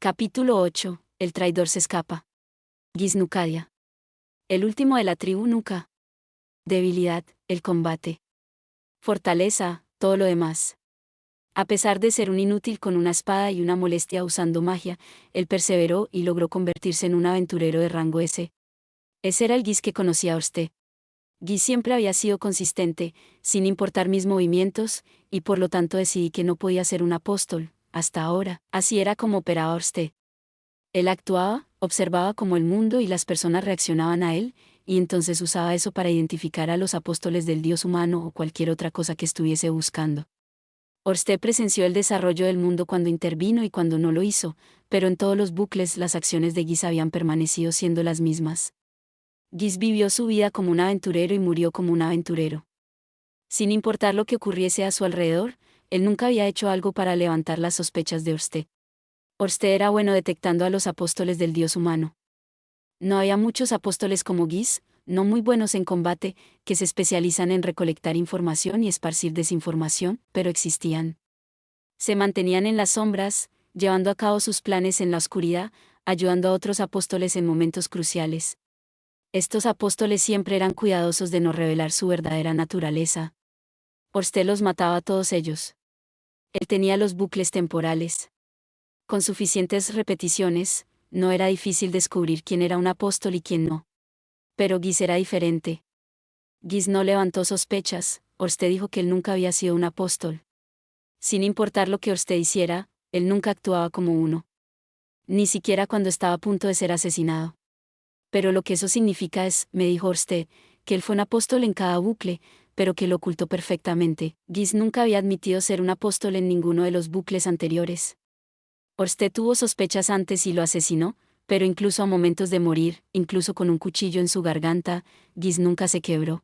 Capítulo 8. El traidor se escapa. Gis Nucadia. El último de la tribu Nuca. Debilidad, el combate. Fortaleza, todo lo demás. A pesar de ser un inútil con una espada y una molestia usando magia, él perseveró y logró convertirse en un aventurero de rango S. Ese era el Gis que conocía a usted. Gis siempre había sido consistente, sin importar mis movimientos, y por lo tanto decidí que no podía ser un apóstol, hasta ahora. Así era como operaba usted. Él actuaba, observaba cómo el mundo y las personas reaccionaban a él, y entonces usaba eso para identificar a los apóstoles del Dios humano o cualquier otra cosa que estuviese buscando. Orsted presenció el desarrollo del mundo cuando intervino y cuando no lo hizo, pero en todos los bucles las acciones de Gis habían permanecido siendo las mismas. Gis vivió su vida como un aventurero y murió como un aventurero. Sin importar lo que ocurriese a su alrededor, él nunca había hecho algo para levantar las sospechas de Orsted. Orsted era bueno detectando a los apóstoles del Dios humano. No había muchos apóstoles como Gis, no muy buenos en combate, que se especializan en recolectar información y esparcir desinformación, pero existían. Se mantenían en las sombras, llevando a cabo sus planes en la oscuridad, ayudando a otros apóstoles en momentos cruciales. Estos apóstoles siempre eran cuidadosos de no revelar su verdadera naturaleza. Orsted los mataba a todos ellos. Él tenía los bucles temporales. Con suficientes repeticiones, no era difícil descubrir quién era un apóstol y quién no. Pero Gis era diferente. Gis no levantó sospechas, Orsted dijo que él nunca había sido un apóstol. Sin importar lo que Orsted hiciera, él nunca actuaba como uno. Ni siquiera cuando estaba a punto de ser asesinado. Pero lo que eso significa es, me dijo Orsted, que él fue un apóstol en cada bucle, pero que lo ocultó perfectamente. Gis nunca había admitido ser un apóstol en ninguno de los bucles anteriores. Orsted tuvo sospechas antes y lo asesinó, pero incluso a momentos de morir, incluso con un cuchillo en su garganta, Gis nunca se quebró.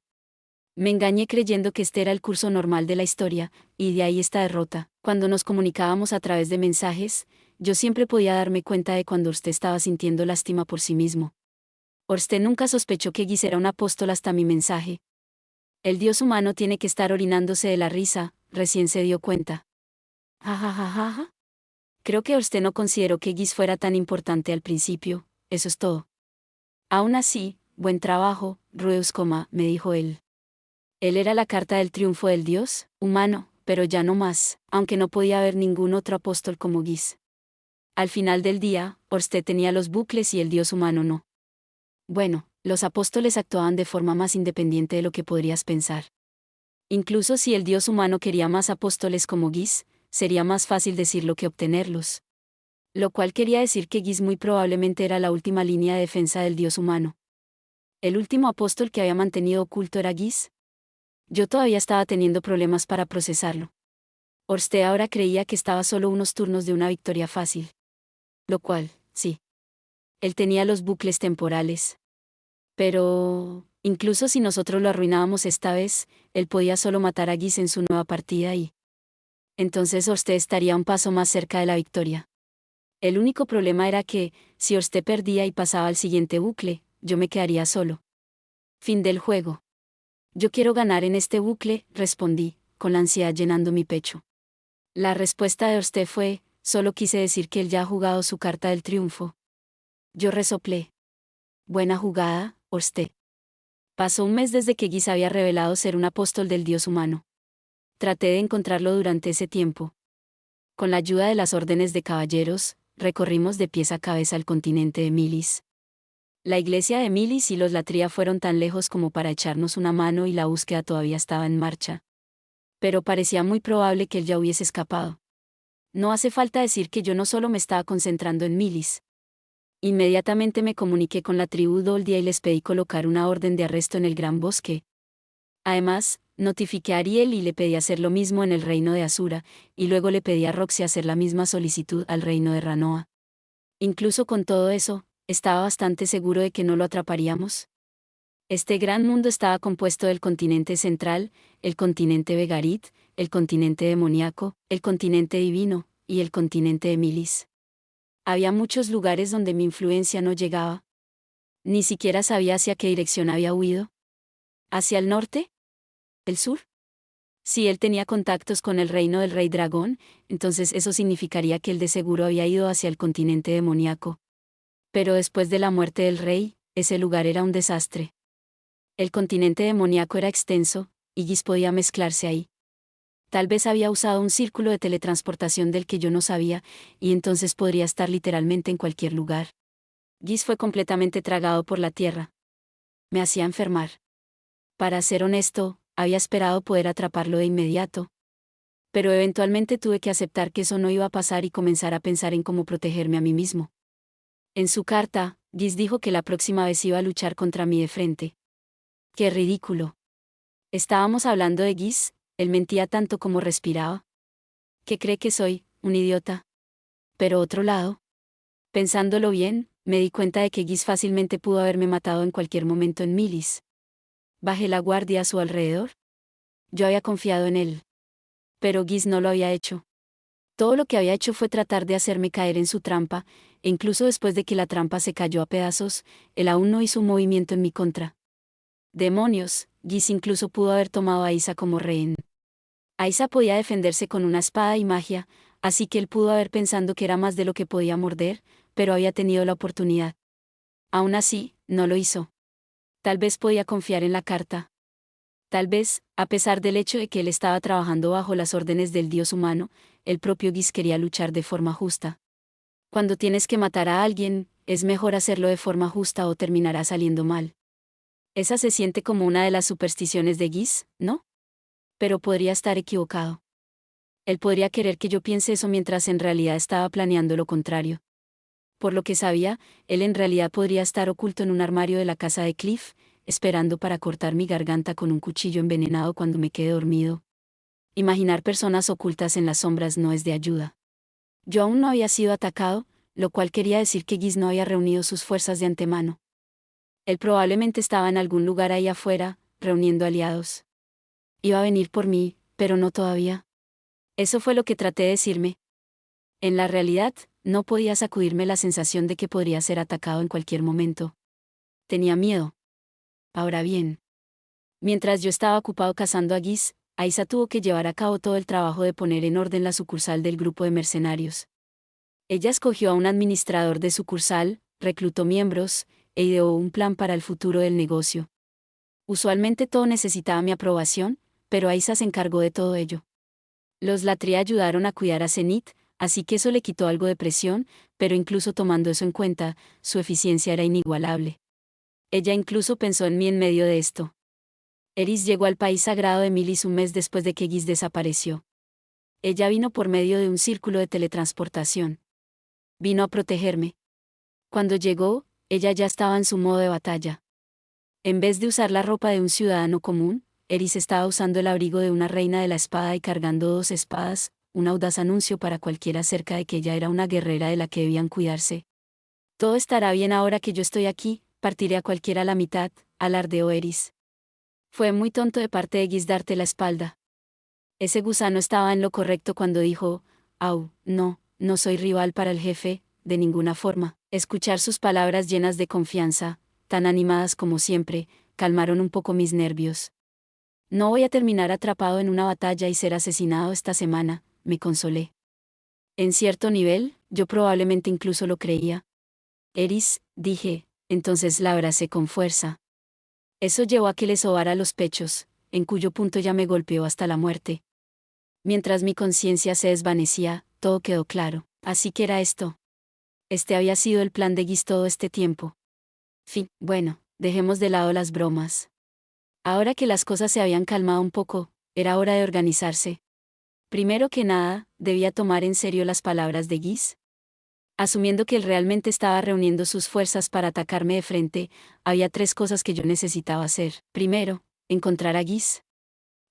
Me engañé creyendo que este era el curso normal de la historia, y de ahí esta derrota. Cuando nos comunicábamos a través de mensajes, yo siempre podía darme cuenta de cuando Orsted estaba sintiendo lástima por sí mismo. Orsted nunca sospechó que Gis era un apóstol hasta mi mensaje. El Dios humano tiene que estar orinándose de la risa, recién se dio cuenta. Ja ja ja ja ja. Creo que Orsted no consideró que Gis fuera tan importante al principio, eso es todo. Aún así, buen trabajo, Rueus, me dijo él. Él era la carta del triunfo del Dios humano, pero ya no más, aunque no podía haber ningún otro apóstol como Gis. Al final del día, Orsted tenía los bucles y el Dios humano no. Bueno, los apóstoles actuaban de forma más independiente de lo que podrías pensar. Incluso si el Dios humano quería más apóstoles como Gis, sería más fácil decirlo que obtenerlos. Lo cual quería decir que Gis muy probablemente era la última línea de defensa del Dios humano. ¿El último apóstol que había mantenido oculto era Gis? Yo todavía estaba teniendo problemas para procesarlo. Orsted ahora creía que estaba solo unos turnos de una victoria fácil. Lo cual, sí. Él tenía los bucles temporales. Pero, incluso si nosotros lo arruinábamos esta vez, él podía solo matar a Gis en su nueva partida y... entonces Orsted estaría un paso más cerca de la victoria. El único problema era que, si Orsted perdía y pasaba al siguiente bucle, yo me quedaría solo. Fin del juego. Yo quiero ganar en este bucle, respondí, con la ansiedad llenando mi pecho. La respuesta de Orsted fue, solo quise decir que él ya ha jugado su carta del triunfo. Yo resoplé. Buena jugada, Orsted. Pasó un mes desde que Gis había revelado ser un apóstol del Dios humano. Traté de encontrarlo durante ese tiempo. Con la ayuda de las órdenes de caballeros, recorrimos de pies a cabeza el continente de Milis. La iglesia de Milis y los Latria fueron tan lejos como para echarnos una mano y la búsqueda todavía estaba en marcha. Pero parecía muy probable que él ya hubiese escapado. No hace falta decir que yo no solo me estaba concentrando en Milis. Inmediatamente me comuniqué con la tribu Doldia y les pedí colocar una orden de arresto en el Gran Bosque. Además, notifiqué a Ariel y le pedí hacer lo mismo en el reino de Asura, y luego le pedí a Roxy hacer la misma solicitud al reino de Ranoa. Incluso con todo eso, estaba bastante seguro de que no lo atraparíamos. Este gran mundo estaba compuesto del continente central, el continente Vegarit, el continente demoníaco, el continente divino, y el continente de Milis. Había muchos lugares donde mi influencia no llegaba. Ni siquiera sabía hacia qué dirección había huido. ¿Hacia el norte? ¿El sur? Si él tenía contactos con el reino del rey dragón, entonces eso significaría que él de seguro había ido hacia el continente demoníaco. Pero después de la muerte del rey, ese lugar era un desastre. El continente demoníaco era extenso, y Gis podía mezclarse ahí. Tal vez había usado un círculo de teletransportación del que yo no sabía, y entonces podría estar literalmente en cualquier lugar. Gis fue completamente tragado por la tierra. Me hacía enfermar. Para ser honesto, había esperado poder atraparlo de inmediato. Pero eventualmente tuve que aceptar que eso no iba a pasar y comenzar a pensar en cómo protegerme a mí mismo. En su carta, Gis dijo que la próxima vez iba a luchar contra mí de frente. ¡Qué ridículo! Estábamos hablando de Gis, él mentía tanto como respiraba. ¿Qué cree que soy, un idiota? Pero otro lado. Pensándolo bien, me di cuenta de que Gis fácilmente pudo haberme matado en cualquier momento en Milis. Bajé la guardia a su alrededor. Yo había confiado en él. Pero Gis no lo había hecho. Todo lo que había hecho fue tratar de hacerme caer en su trampa, e incluso después de que la trampa se cayó a pedazos, él aún no hizo un movimiento en mi contra. Demonios, Gis incluso pudo haber tomado a Isa como rehén. Isa podía defenderse con una espada y magia, así que él pudo haber pensando que era más de lo que podía morder, pero había tenido la oportunidad. Aún así, no lo hizo. Tal vez podía confiar en la carta. Tal vez, a pesar del hecho de que él estaba trabajando bajo las órdenes del dios humano, el propio Gis quería luchar de forma justa. Cuando tienes que matar a alguien, es mejor hacerlo de forma justa o terminará saliendo mal. Esa se siente como una de las supersticiones de Gis, ¿no? Pero podría estar equivocado. Él podría querer que yo piense eso mientras en realidad estaba planeando lo contrario. Por lo que sabía, él en realidad podría estar oculto en un armario de la casa de Cliff, esperando para cortar mi garganta con un cuchillo envenenado cuando me quede dormido. Imaginar personas ocultas en las sombras no es de ayuda. Yo aún no había sido atacado, lo cual quería decir que Gis no había reunido sus fuerzas de antemano. Él probablemente estaba en algún lugar ahí afuera, reuniendo aliados. Iba a venir por mí, pero no todavía. Eso fue lo que traté de decirme. En la realidad, no podía sacudirme la sensación de que podría ser atacado en cualquier momento. Tenía miedo. Ahora bien, mientras yo estaba ocupado cazando a Gis, Isa tuvo que llevar a cabo todo el trabajo de poner en orden la sucursal del grupo de mercenarios. Ella escogió a un administrador de sucursal, reclutó miembros, e ideó un plan para el futuro del negocio. Usualmente todo necesitaba mi aprobación, pero Isa se encargó de todo ello. Los Latria ayudaron a cuidar a Zenith, así que eso le quitó algo de presión, pero incluso tomando eso en cuenta, su eficiencia era inigualable. Ella incluso pensó en mí en medio de esto. Eris llegó al país sagrado de Milis un mes después de que Gis desapareció. Ella vino por medio de un círculo de teletransportación. Vino a protegerme. Cuando llegó, ella ya estaba en su modo de batalla. En vez de usar la ropa de un ciudadano común, Eris estaba usando el abrigo de una reina de la espada y cargando 2 espadas, un audaz anuncio para cualquiera acerca de que ella era una guerrera de la que debían cuidarse. Todo estará bien ahora que yo estoy aquí, partiré a cualquiera a la mitad, alardeó Eris. Fue muy tonto de parte de Gis darte la espalda. Ese gusano estaba en lo correcto cuando dijo, «Au, no, no soy rival para el jefe, de ninguna forma». Escuchar sus palabras llenas de confianza, tan animadas como siempre, calmaron un poco mis nervios. No voy a terminar atrapado en una batalla y ser asesinado esta semana, me consolé. En cierto nivel, yo probablemente incluso lo creía. Eris, dije, entonces la abracé con fuerza. Eso llevó a que le sobara los pechos, en cuyo punto ya me golpeó hasta la muerte. Mientras mi conciencia se desvanecía, todo quedó claro. Así que era esto. Este había sido el plan de Gis todo este tiempo. Fin, bueno, dejemos de lado las bromas. Ahora que las cosas se habían calmado un poco, era hora de organizarse. Primero que nada, debía tomar en serio las palabras de Gis. Asumiendo que él realmente estaba reuniendo sus fuerzas para atacarme de frente, había 3 cosas que yo necesitaba hacer. Primero, encontrar a Gis.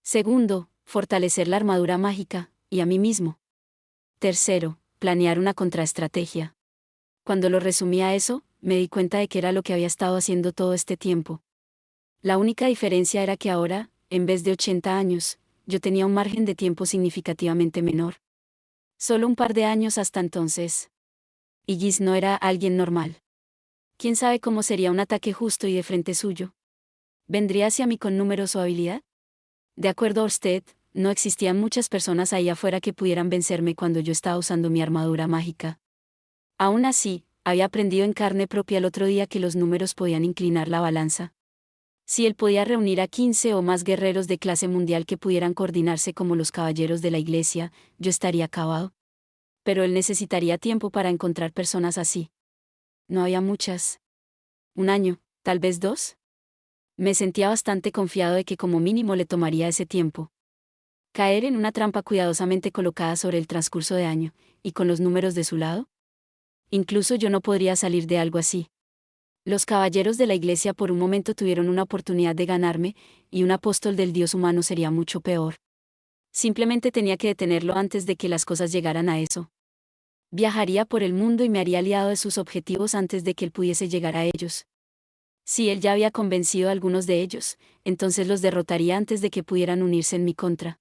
Segundo, fortalecer la armadura mágica, y a mí mismo. Tercero, planear una contraestrategia. Cuando lo resumí a eso, me di cuenta de que era lo que había estado haciendo todo este tiempo. La única diferencia era que ahora, en vez de 80 años, yo tenía un margen de tiempo significativamente menor. Solo un par de años hasta entonces. Y Gis no era alguien normal. ¿Quién sabe cómo sería un ataque justo y de frente suyo? ¿Vendría hacia mí con números o habilidad? De acuerdo a Orsted, no existían muchas personas ahí afuera que pudieran vencerme cuando yo estaba usando mi armadura mágica. Aún así, había aprendido en carne propia el otro día que los números podían inclinar la balanza. Si él podía reunir a 15 o más guerreros de clase mundial que pudieran coordinarse como los caballeros de la iglesia, yo estaría acabado. Pero él necesitaría tiempo para encontrar personas así. No había muchas. Un año, tal vez 2. Me sentía bastante confiado de que como mínimo le tomaría ese tiempo. Caer en una trampa cuidadosamente colocada sobre el transcurso de año, y con los números de su lado. Incluso yo no podría salir de algo así. Los caballeros de la iglesia por un momento tuvieron una oportunidad de ganarme, y un apóstol del Dios humano sería mucho peor. Simplemente tenía que detenerlo antes de que las cosas llegaran a eso. Viajaría por el mundo y me haría aliado de sus objetivos antes de que él pudiese llegar a ellos. Si él ya había convencido a algunos de ellos, entonces los derrotaría antes de que pudieran unirse en mi contra.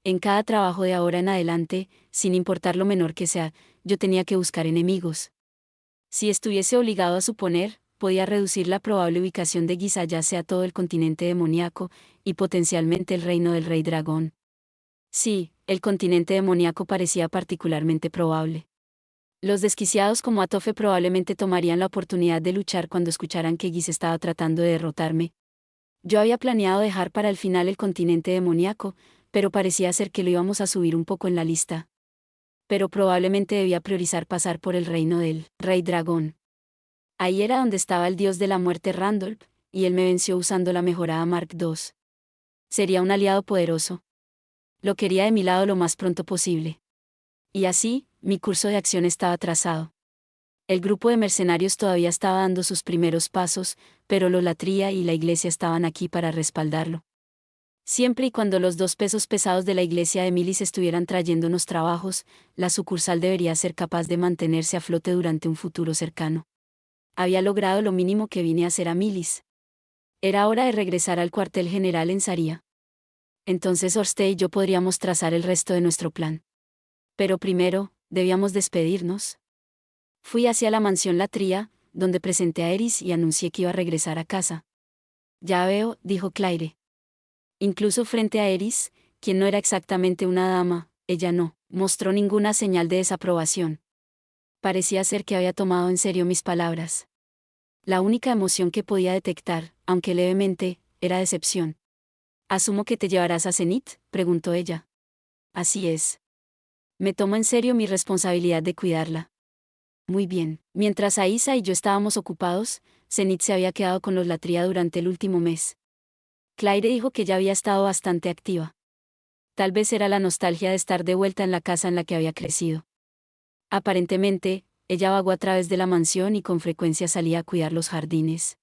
En cada trabajo de ahora en adelante, sin importar lo menor que sea, yo tenía que buscar enemigos. Si estuviese obligado a suponer, podía reducir la probable ubicación de Giza ya sea todo el continente demoníaco, y potencialmente el reino del rey dragón. Sí, el continente demoníaco parecía particularmente probable. Los desquiciados como Atofe probablemente tomarían la oportunidad de luchar cuando escucharan que Giz estaba tratando de derrotarme. Yo había planeado dejar para el final el continente demoníaco, pero parecía ser que lo íbamos a subir un poco en la lista. Pero probablemente debía priorizar pasar por el reino del Rey Dragón. Ahí era donde estaba el dios de la muerte Randolph, y él me venció usando la mejorada Mark II. Sería un aliado poderoso. Lo quería de mi lado lo más pronto posible. Y así, mi curso de acción estaba trazado. El grupo de mercenarios todavía estaba dando sus primeros pasos, pero Lolatría y la iglesia estaban aquí para respaldarlo. Siempre y cuando los 2 pesos pesados de la iglesia de Milis estuvieran trayéndonos trabajos, la sucursal debería ser capaz de mantenerse a flote durante un futuro cercano. Había logrado lo mínimo que vine a hacer a Milis. Era hora de regresar al cuartel general en Saria. Entonces Orste y yo podríamos trazar el resto de nuestro plan. Pero primero, debíamos despedirnos. Fui hacia la mansión Latría, donde presenté a Eris y anuncié que iba a regresar a casa. Ya veo, dijo Claire. Incluso frente a Eris, quien no era exactamente una dama, ella no mostró ninguna señal de desaprobación. Parecía ser que había tomado en serio mis palabras. La única emoción que podía detectar, aunque levemente, era decepción. «¿Asumo que te llevarás a Zenith?», preguntó ella. «Así es. Me tomo en serio mi responsabilidad de cuidarla». Muy bien. Mientras Aisa y yo estábamos ocupados, Zenith se había quedado con los Latría durante el último mes. Claire dijo que ya había estado bastante activa. Tal vez era la nostalgia de estar de vuelta en la casa en la que había crecido. Aparentemente, ella vagó a través de la mansión y con frecuencia salía a cuidar los jardines.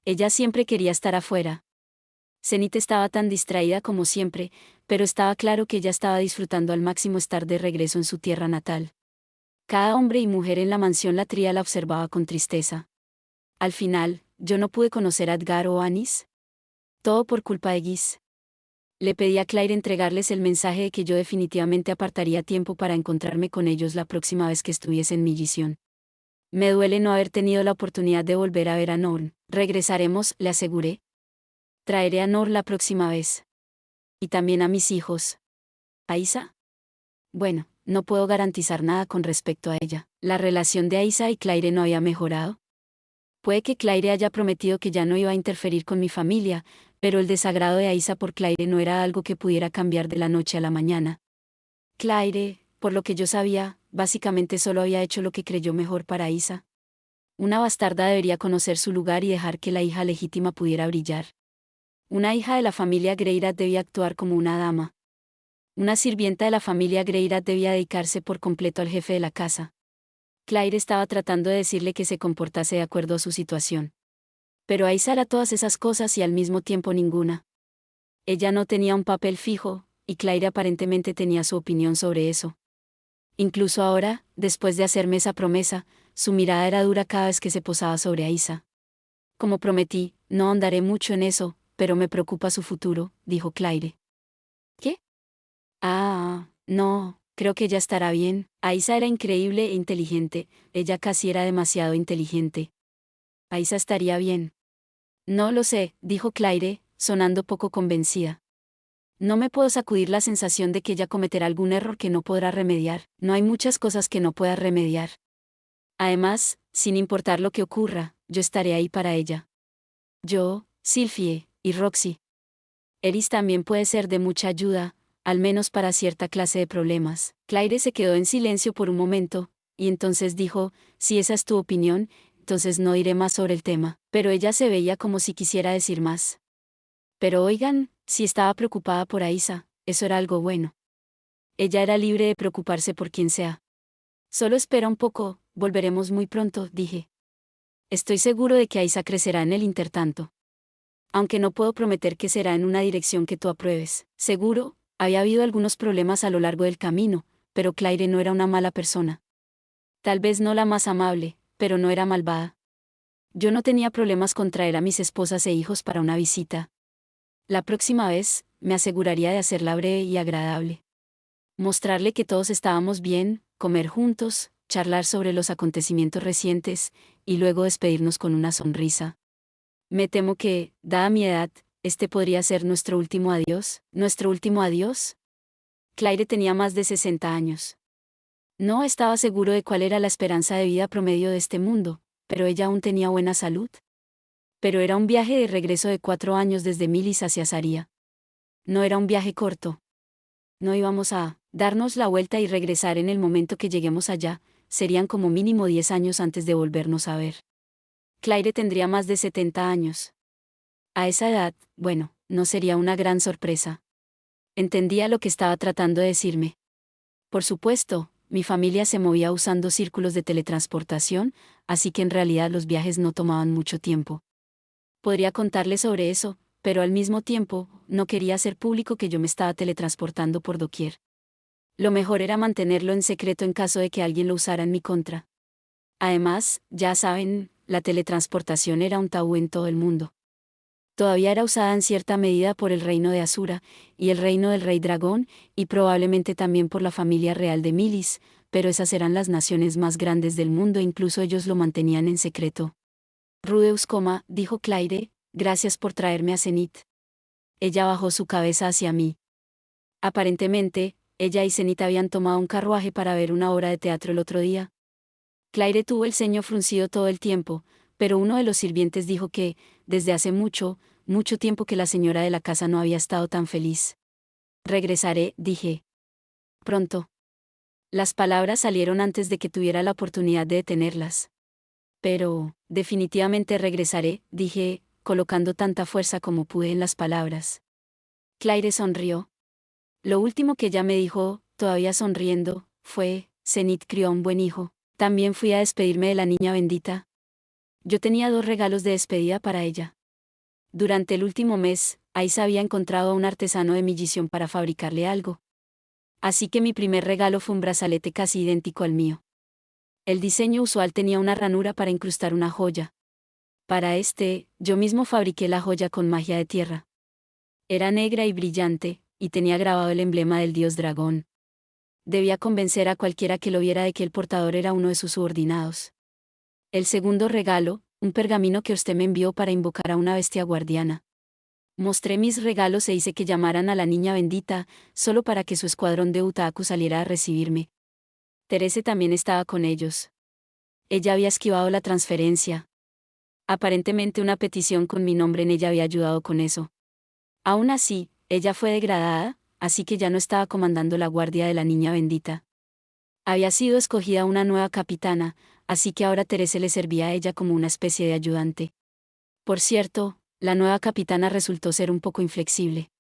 Ella siempre quería estar afuera. Zenith estaba tan distraída como siempre, pero estaba claro que ella estaba disfrutando al máximo estar de regreso en su tierra natal. Cada hombre y mujer en la mansión Latría la observaba con tristeza. Al final, yo no pude conocer a Edgar o Anis. Todo por culpa de Giz. Le pedí a Claire entregarles el mensaje de que yo definitivamente apartaría tiempo para encontrarme con ellos la próxima vez que estuviese en mi misión. Me duele no haber tenido la oportunidad de volver a ver a Norn. Regresaremos, le aseguré. Traeré a Norn la próxima vez. Y también a mis hijos. ¿Aisa? Bueno, no puedo garantizar nada con respecto a ella. La relación de Aisa y Claire no había mejorado. Puede que Claire haya prometido que ya no iba a interferir con mi familia, pero el desagrado de Aisa por Claire no era algo que pudiera cambiar de la noche a la mañana. Claire, por lo que yo sabía, básicamente solo había hecho lo que creyó mejor para Aisa. Una bastarda debería conocer su lugar y dejar que la hija legítima pudiera brillar. Una hija de la familia Greirat debía actuar como una dama. Una sirvienta de la familia Greirat debía dedicarse por completo al jefe de la casa. Claire estaba tratando de decirle que se comportase de acuerdo a su situación. Pero Aisa era todas esas cosas y al mismo tiempo ninguna. Ella no tenía un papel fijo, y Claire aparentemente tenía su opinión sobre eso. Incluso ahora, después de hacerme esa promesa, su mirada era dura cada vez que se posaba sobre Aisa. Como prometí, no ahondaré mucho en eso, pero me preocupa su futuro, dijo Claire. ¿Qué? No, creo que ella estará bien. Aisa era increíble e inteligente, ella casi era demasiado inteligente. Aisa estaría bien. No lo sé, dijo Claire, sonando poco convencida. No me puedo sacudir la sensación de que ella cometerá algún error que no podrá remediar. No hay muchas cosas que no pueda remediar. Además, sin importar lo que ocurra, yo estaré ahí para ella. Yo, Sylphie, y Roxy. Eris también puede ser de mucha ayuda, al menos para cierta clase de problemas. Claire se quedó en silencio por un momento, y entonces dijo, si esa es tu opinión, entonces no diré más sobre el tema. Pero ella se veía como si quisiera decir más. Pero oigan, si estaba preocupada por Aisa, eso era algo bueno. Ella era libre de preocuparse por quien sea. Solo espera un poco, volveremos muy pronto, dije. Estoy seguro de que Aisa crecerá en el intertanto. Aunque no puedo prometer que será en una dirección que tú apruebes. Seguro, había habido algunos problemas a lo largo del camino, pero Claire no era una mala persona. Tal vez no la más amable, pero no era malvada. Yo no tenía problemas con traer a mis esposas e hijos para una visita. La próxima vez, me aseguraría de hacerla breve y agradable. Mostrarle que todos estábamos bien, comer juntos, charlar sobre los acontecimientos recientes, y luego despedirnos con una sonrisa. Me temo que, dada mi edad, este podría ser nuestro último adiós. ¿Nuestro último adiós? Claire tenía más de 60 años. No estaba seguro de cuál era la esperanza de vida promedio de este mundo, pero ella aún tenía buena salud. Pero era un viaje de regreso de 4 años desde Milis hacia Saria. No era un viaje corto. No íbamos a darnos la vuelta y regresar en el momento que lleguemos allá, serían como mínimo 10 años antes de volvernos a ver. Claire tendría más de 70 años. A esa edad, bueno, no sería una gran sorpresa. Entendía lo que estaba tratando de decirme. Por supuesto, mi familia se movía usando círculos de teletransportación, así que en realidad los viajes no tomaban mucho tiempo. Podría contarle sobre eso, pero al mismo tiempo, no quería hacer público que yo me estaba teletransportando por doquier. Lo mejor era mantenerlo en secreto en caso de que alguien lo usara en mi contra. Además, ya saben, la teletransportación era un tabú en todo el mundo. Todavía era usada en cierta medida por el reino de Asura, y el reino del rey dragón, y probablemente también por la familia real de Milis, pero esas eran las naciones más grandes del mundo e incluso ellos lo mantenían en secreto. Rudeus, dijo Claire, gracias por traerme a Zenith. Ella bajó su cabeza hacia mí. Aparentemente, ella y Zenith habían tomado un carruaje para ver una obra de teatro el otro día. Claire tuvo el ceño fruncido todo el tiempo, pero uno de los sirvientes dijo que, desde hace mucho, mucho tiempo que la señora de la casa no había estado tan feliz. Regresaré, dije. Pronto. Las palabras salieron antes de que tuviera la oportunidad de detenerlas. Pero, definitivamente regresaré, dije, colocando tanta fuerza como pude en las palabras. Claire sonrió. Lo último que ella me dijo, todavía sonriendo, fue, Zenith crió a un buen hijo. También fui a despedirme de la niña bendita. Yo tenía 2 regalos de despedida para ella. Durante el último mes, Aisa había encontrado a un artesano de Millisión para fabricarle algo. Así que mi primer regalo fue un brazalete casi idéntico al mío. El diseño usual tenía una ranura para incrustar una joya. Para yo mismo fabriqué la joya con magia de tierra. Era negra y brillante, y tenía grabado el emblema del dios dragón. Debía convencer a cualquiera que lo viera de que el portador era uno de sus subordinados. El segundo regalo, un pergamino que usted me envió para invocar a una bestia guardiana. Mostré mis regalos e hice que llamaran a la niña bendita, solo para que su escuadrón de Utaku saliera a recibirme. Terese también estaba con ellos. Ella había esquivado la transferencia. Aparentemente una petición con mi nombre en ella había ayudado con eso. Aún así, ella fue degradada, así que ya no estaba comandando la guardia de la niña bendita. Había sido escogida una nueva capitana, así que ahora Terese le servía a ella como una especie de ayudante. Por cierto, la nueva capitana resultó ser un poco inflexible.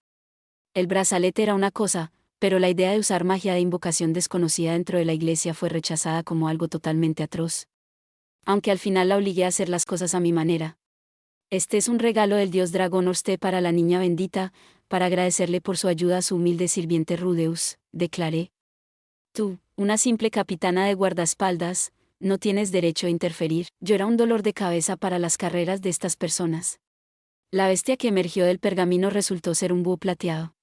El brazalete era una cosa, pero la idea de usar magia de invocación desconocida dentro de la iglesia fue rechazada como algo totalmente atroz. Aunque al final la obligué a hacer las cosas a mi manera. Este es un regalo del dios dragón Orste para la niña bendita, para agradecerle por su ayuda a su humilde sirviente Rudeus, declaré. Tú, una simple capitana de guardaespaldas, no tienes derecho a interferir. Yo era un dolor de cabeza para las carreras de estas personas. La bestia que emergió del pergamino resultó ser un búho plateado.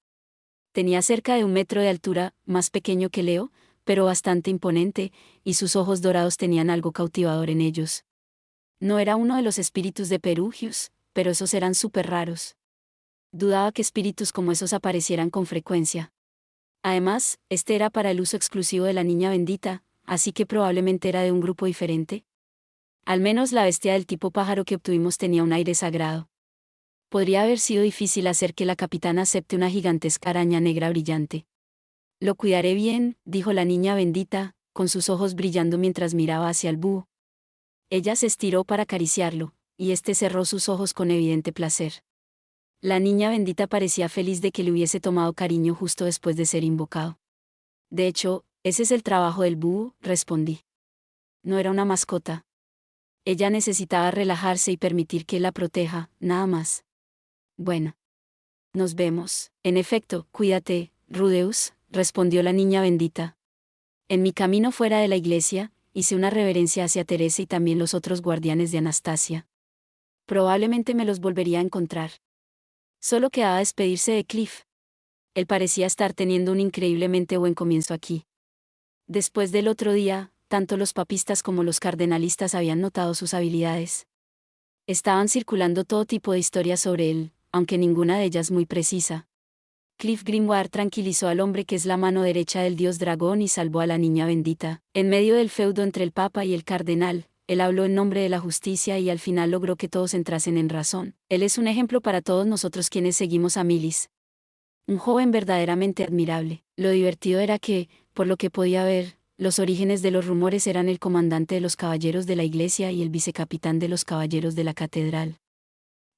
Tenía cerca de 1 metro de altura, más pequeño que Leo, pero bastante imponente, y sus ojos dorados tenían algo cautivador en ellos. No era uno de los espíritus de Perugius, pero esos eran súper raros. Dudaba que espíritus como esos aparecieran con frecuencia. Además, este era para el uso exclusivo de la niña bendita, así que probablemente era de un grupo diferente. Al menos la bestia del tipo pájaro que obtuvimos tenía un aire sagrado. Podría haber sido difícil hacer que la capitana acepte una gigantesca araña negra brillante. Lo cuidaré bien, dijo la niña bendita, con sus ojos brillando mientras miraba hacia el búho. Ella se estiró para acariciarlo, y éste cerró sus ojos con evidente placer. La niña bendita parecía feliz de que le hubiese tomado cariño justo después de ser invocado. De hecho, ese es el trabajo del búho, respondí. No era una mascota. Ella necesitaba relajarse y permitir que él la proteja, nada más. Bueno. Nos vemos. En efecto, cuídate, Rudeus, respondió la niña bendita. En mi camino fuera de la iglesia, hice una reverencia hacia Teresa y también los otros guardianes de Anastasia. Probablemente me los volvería a encontrar. Solo quedaba despedirse de Cliff. Él parecía estar teniendo un increíblemente buen comienzo aquí. Después del otro día, tanto los papistas como los cardenalistas habían notado sus habilidades. Estaban circulando todo tipo de historias sobre él, aunque ninguna de ellas muy precisa. Cliff Grimoire tranquilizó al hombre que es la mano derecha del dios dragón y salvó a la niña bendita. En medio del feudo entre el papa y el cardenal, él habló en nombre de la justicia y al final logró que todos entrasen en razón. Él es un ejemplo para todos nosotros quienes seguimos a Milis. Un joven verdaderamente admirable. Lo divertido era que, por lo que podía ver, los orígenes de los rumores eran el comandante de los caballeros de la iglesia y el vicecapitán de los caballeros de la catedral.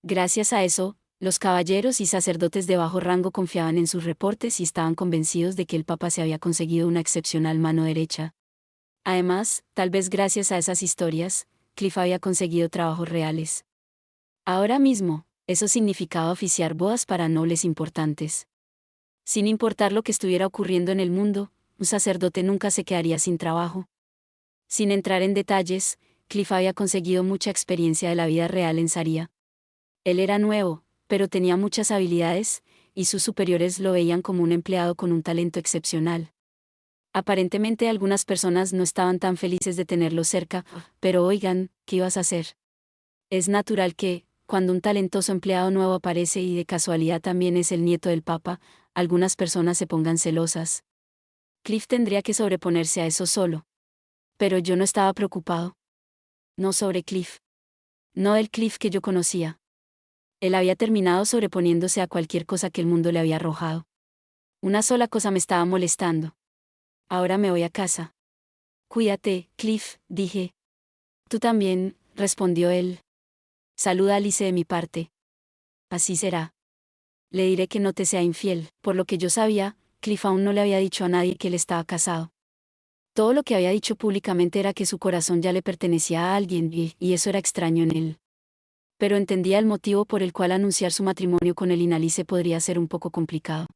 Gracias a eso, los caballeros y sacerdotes de bajo rango confiaban en sus reportes y estaban convencidos de que el papa se había conseguido una excepcional mano derecha. Además, tal vez gracias a esas historias, Cliff había conseguido trabajos reales. Ahora mismo, eso significaba oficiar bodas para nobles importantes. Sin importar lo que estuviera ocurriendo en el mundo, un sacerdote nunca se quedaría sin trabajo. Sin entrar en detalles, Cliff había conseguido mucha experiencia de la vida real en Saria. Él era nuevo, pero tenía muchas habilidades, y sus superiores lo veían como un empleado con un talento excepcional. Aparentemente algunas personas no estaban tan felices de tenerlo cerca, pero oigan, ¿qué ibas a hacer? Es natural que, cuando un talentoso empleado nuevo aparece y de casualidad también es el nieto del Papa, algunas personas se pongan celosas. Cliff tendría que sobreponerse a eso solo. Pero yo no estaba preocupado. No sobre Cliff. No el Cliff que yo conocía. Él había terminado sobreponiéndose a cualquier cosa que el mundo le había arrojado. Una sola cosa me estaba molestando. Ahora me voy a casa. Cuídate, Cliff, dije. Tú también, respondió él. Saluda a Alice de mi parte. Así será. Le diré que no te sea infiel. Por lo que yo sabía, Cliff aún no le había dicho a nadie que él estaba casado. Todo lo que había dicho públicamente era que su corazón ya le pertenecía a alguien y eso era extraño en él. Pero entendía el motivo por el cual anunciar su matrimonio con el Alice podría ser un poco complicado.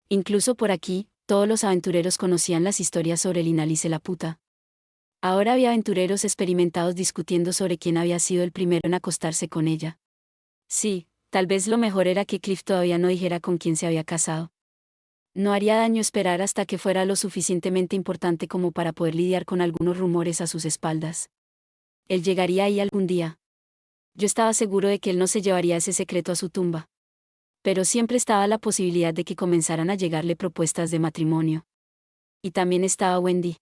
Incluso por aquí, todos los aventureros conocían las historias sobre el Alice la puta. Ahora había aventureros experimentados discutiendo sobre quién había sido el primero en acostarse con ella. Sí, tal vez lo mejor era que Cliff todavía no dijera con quién se había casado. No haría daño esperar hasta que fuera lo suficientemente importante como para poder lidiar con algunos rumores a sus espaldas. Él llegaría ahí algún día. Yo estaba seguro de que él no se llevaría ese secreto a su tumba. Pero siempre estaba la posibilidad de que comenzaran a llegarle propuestas de matrimonio. Y también estaba Wendy.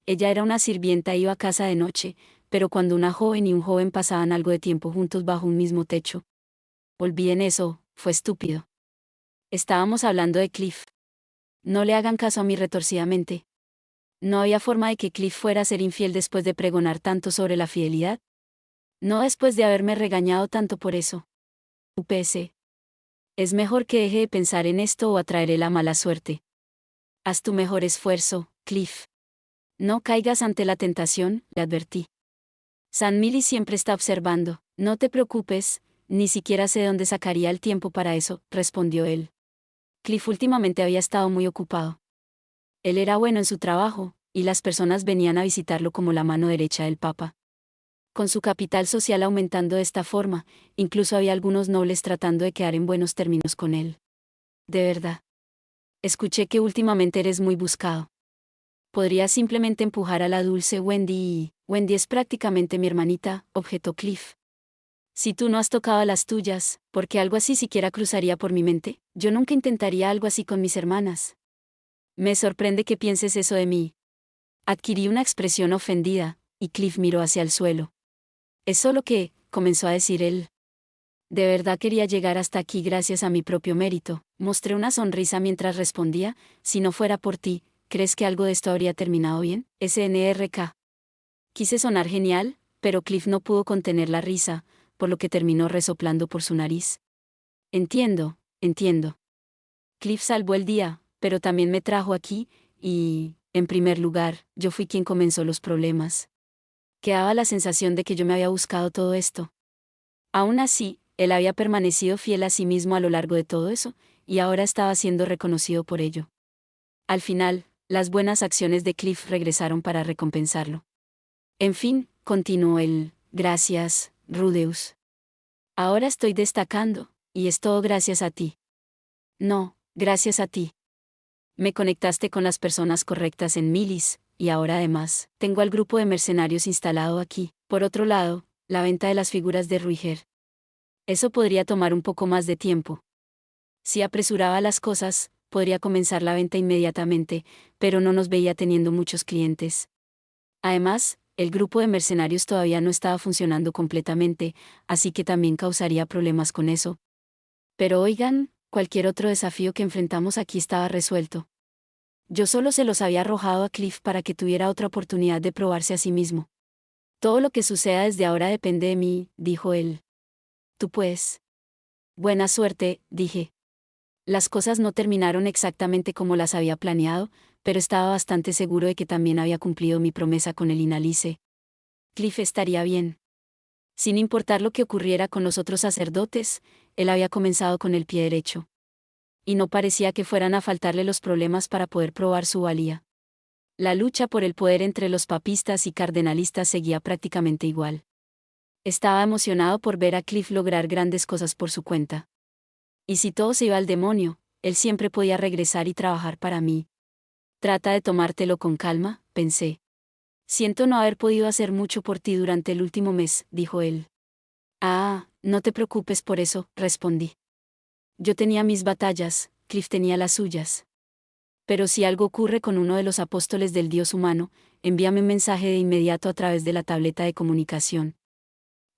Ella era una sirvienta e iba a casa de noche, pero cuando una joven y un joven pasaban algo de tiempo juntos bajo un mismo techo. Olviden eso, fue estúpido. Estábamos hablando de Cliff. No le hagan caso a mí retorcidamente. No había forma de que Cliff fuera a ser infiel después de pregonar tanto sobre la fidelidad. No después de haberme regañado tanto por eso. UPS. Es mejor que deje de pensar en esto o atraeré la mala suerte. Haz tu mejor esfuerzo, Cliff. No caigas ante la tentación, le advertí. San Milly siempre está observando. No te preocupes, ni siquiera sé dónde sacaría el tiempo para eso, respondió él. Cliff últimamente había estado muy ocupado. Él era bueno en su trabajo, y las personas venían a visitarlo como la mano derecha del Papa. Con su capital social aumentando de esta forma, incluso había algunos nobles tratando de quedar en buenos términos con él. De verdad. Escuché que últimamente eres muy buscado. Podría simplemente empujar a la dulce Wendy y... Wendy es prácticamente mi hermanita, objetó Cliff. Si tú no has tocado las tuyas, ¿por qué algo así siquiera cruzaría por mi mente? Yo nunca intentaría algo así con mis hermanas. Me sorprende que pienses eso de mí. Adquirí una expresión ofendida, y Cliff miró hacia el suelo. Es solo que, comenzó a decir él. De verdad quería llegar hasta aquí gracias a mi propio mérito. Mostré una sonrisa mientras respondía, si no fuera por ti, ¿crees que algo de esto habría terminado bien? SNRK. Quise sonar genial, pero Cliff no pudo contener la risa, por lo que terminó resoplando por su nariz. Entiendo, entiendo. Cliff salvó el día, pero también me trajo aquí, y, en primer lugar, yo fui quien comenzó los problemas. Quedaba la sensación de que yo me había buscado todo esto. Aún así, él había permanecido fiel a sí mismo a lo largo de todo eso, y ahora estaba siendo reconocido por ello. Al final, las buenas acciones de Cliff regresaron para recompensarlo. En fin, continuó él, gracias, Rudeus. Ahora estoy destacando, y es todo gracias a ti. No, gracias a ti. Me conectaste con las personas correctas en Milis, y ahora además, tengo al grupo de mercenarios instalado aquí. Por otro lado, la venta de las figuras de Ruiger. Eso podría tomar un poco más de tiempo. Si apresuraba las cosas, podría comenzar la venta inmediatamente, pero no nos veía teniendo muchos clientes. Además, el grupo de mercenarios todavía no estaba funcionando completamente, así que también causaría problemas con eso. Pero oigan, cualquier otro desafío que enfrentamos aquí estaba resuelto. Yo solo se los había arrojado a Cliff para que tuviera otra oportunidad de probarse a sí mismo. Todo lo que suceda desde ahora depende de mí, dijo él. Tú puedes. Buena suerte, dije. Las cosas no terminaron exactamente como las había planeado, pero estaba bastante seguro de que también había cumplido mi promesa con el Inalice. Cliff estaría bien. Sin importar lo que ocurriera con los otros sacerdotes, él había comenzado con el pie derecho. Y no parecía que fueran a faltarle los problemas para poder probar su valía. La lucha por el poder entre los papistas y cardenalistas seguía prácticamente igual. Estaba emocionado por ver a Cliff lograr grandes cosas por su cuenta. Y si todo se iba al demonio, él siempre podía regresar y trabajar para mí. Trata de tomártelo con calma, pensé. Siento no haber podido hacer mucho por ti durante el último mes, dijo él. Ah, no te preocupes por eso, respondí. Yo tenía mis batallas, Cliff tenía las suyas. Pero si algo ocurre con uno de los apóstoles del Dios humano, envíame un mensaje de inmediato a través de la tableta de comunicación.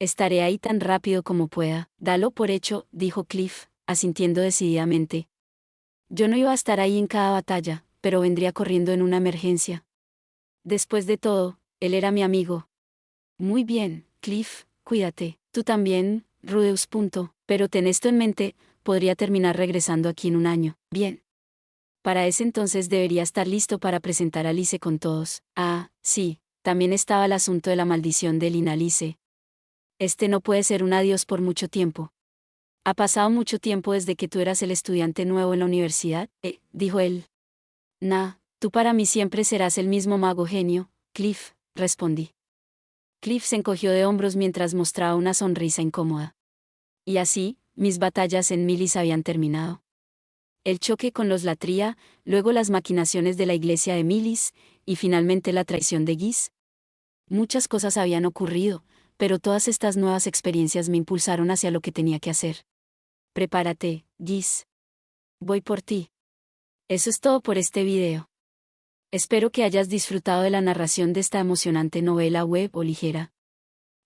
Estaré ahí tan rápido como pueda. Dalo por hecho, dijo Cliff, asintiendo decididamente. Yo no iba a estar ahí en cada batalla, pero vendría corriendo en una emergencia. Después de todo, él era mi amigo. Muy bien, Cliff, cuídate. Tú también, Rudeus. Pero ten esto en mente, podría terminar regresando aquí en un año. Bien. Para ese entonces debería estar listo para presentar a Alice con todos. Ah, sí, también estaba el asunto de la maldición de Alice. Este no puede ser un adiós por mucho tiempo. Ha pasado mucho tiempo desde que tú eras el estudiante nuevo en la universidad, dijo él. Nah, tú para mí siempre serás el mismo mago genio, Cliff, respondí. Cliff se encogió de hombros mientras mostraba una sonrisa incómoda. Y así, mis batallas en Milis habían terminado. El choque con los Latria, luego las maquinaciones de la iglesia de Milis, y finalmente la traición de Gis. Muchas cosas habían ocurrido, pero todas estas nuevas experiencias me impulsaron hacia lo que tenía que hacer. Prepárate, Gis. Voy por ti. Eso es todo por este video. Espero que hayas disfrutado de la narración de esta emocionante novela web o ligera.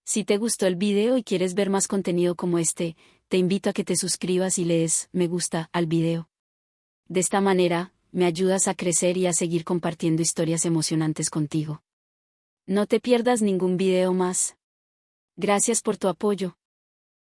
Si te gustó el video y quieres ver más contenido como este, te invito a que te suscribas y le des me gusta al video. De esta manera, me ayudas a crecer y a seguir compartiendo historias emocionantes contigo. No te pierdas ningún video más. Gracias por tu apoyo.